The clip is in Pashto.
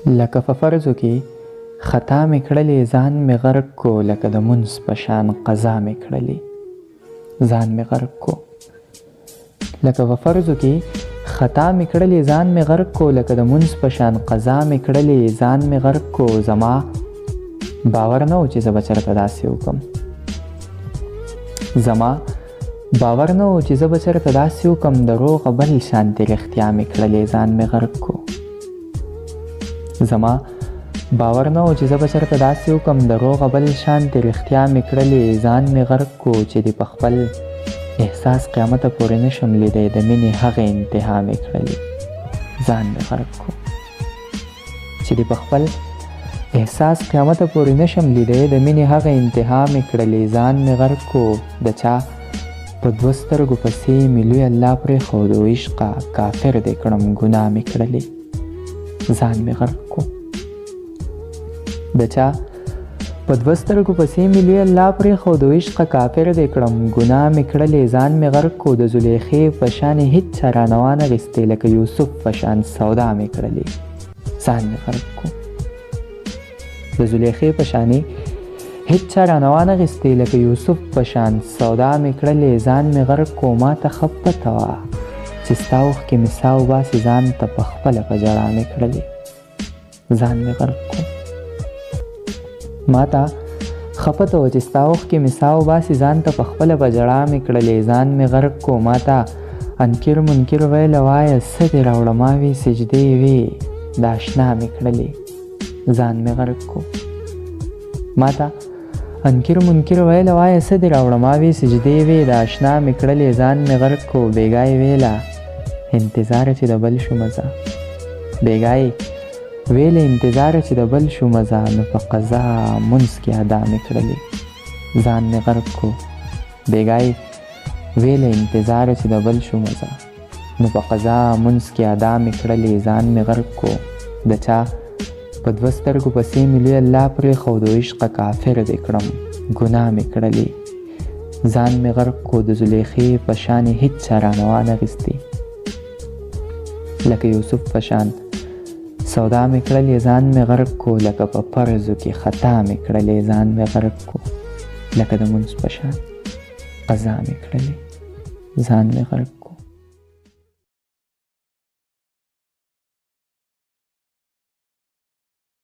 لکه په فرضو کې خطا مې کړلې ځان مې غرق کو، لکه د منځ په شان قضا مې کړلې ځان مې غرق کو. لکه په فرضو کې خطا مې کړلې ځان مې غرق کو، لکه د منځ په شان قضا مې کړلې ځان مې غرق کو. زما باور نه و چې زه به چېرته داسې وکړم، زما باور نه و چې زه به چېرته داسې وکړم. د روغه بل شانتې رښتیا مې کړلې ځان مې غرق کو. زما باور نه و چې زه به چېرته داسې وکړم، د روغه بل شانتې رښتیا مې کړلې ځان مې غرق کو. چې دې په خپل احساس قیامته پورې نشم لیدی، د مینې هغه انتها مې کړلې ځان مې غرق کو. چې دې په خپل احساس قیامته پورې نشم لیدی، د مینې هغه انتها مې کړلې ځان مې غرق کو. د چا په دوه سترګو پسې مې لوی الله پرېښود و عشقه، کافر دې کړم ګناه مې کړلې ځان مې غرق کو. د چا په دوه سترګو پسې مې لوی الله پرېښود و عشقه، کافر دې کړم ګناه مې کړلې ځان مې غرق کو. د زلیخې په شان هېڅ چا رانه وانغېستې، لکه یوسف په شان سودا مې کړلې ځان مې غرق کو. د زلیخې په شانې هېڅ چا رانه وانغېستې، لکه یوسف په شان سودا مې کړلې ځان مې غرق کو. ما ته ښه پته وه چې ستا اوښکې مې سا وباسي، ځان ته په خپله په ژړا مې کړلې ځان مې غرق کو. ما ته ښه پته وه چې ستا اوښکې مې سا وباسي، ځان ته په خپله په ژړا مې کړلې ځان مې غرق کو. ما ته انکر منکر ویله وایه څه دې راوړه، ما وې سجدې وې د اشنا مې کړلې ځان مې غرق کو. ما ته انکر منکر ویله وایه څه دې راوړه، ما وې سجدې وې د اشنا مې کړلې ځان مې غرق کو. بېګا یې ویله انتظاره چې د بل شو مزه، بېګا یې ویله انتظاره چې د بل شو مزه، نو په قضا منځ کې ادا مې کړلې ځان مې غرق کو. بېګا یې ویله انتظاره چې د بل شو مزه، نو په قضا منځ کې ادا مې کړلې ځان مې غرق کو. د چا په دوه سترګو پسې مې لوی الله پرېښود و عشقه، کافر دې کړم ګناه مې کړلې ځان مې غرق کو. د زلیخې په شانې هېڅ چا رانه وانغېستې، لکه یوسف په شان سودا مې کړلې ځان مې غرق کو. لکه په فرضو کې خطا مې کړلې ځان مې غرق کو، لکه د منځ په شان قضا مې کړلې ځان مې غرق کو.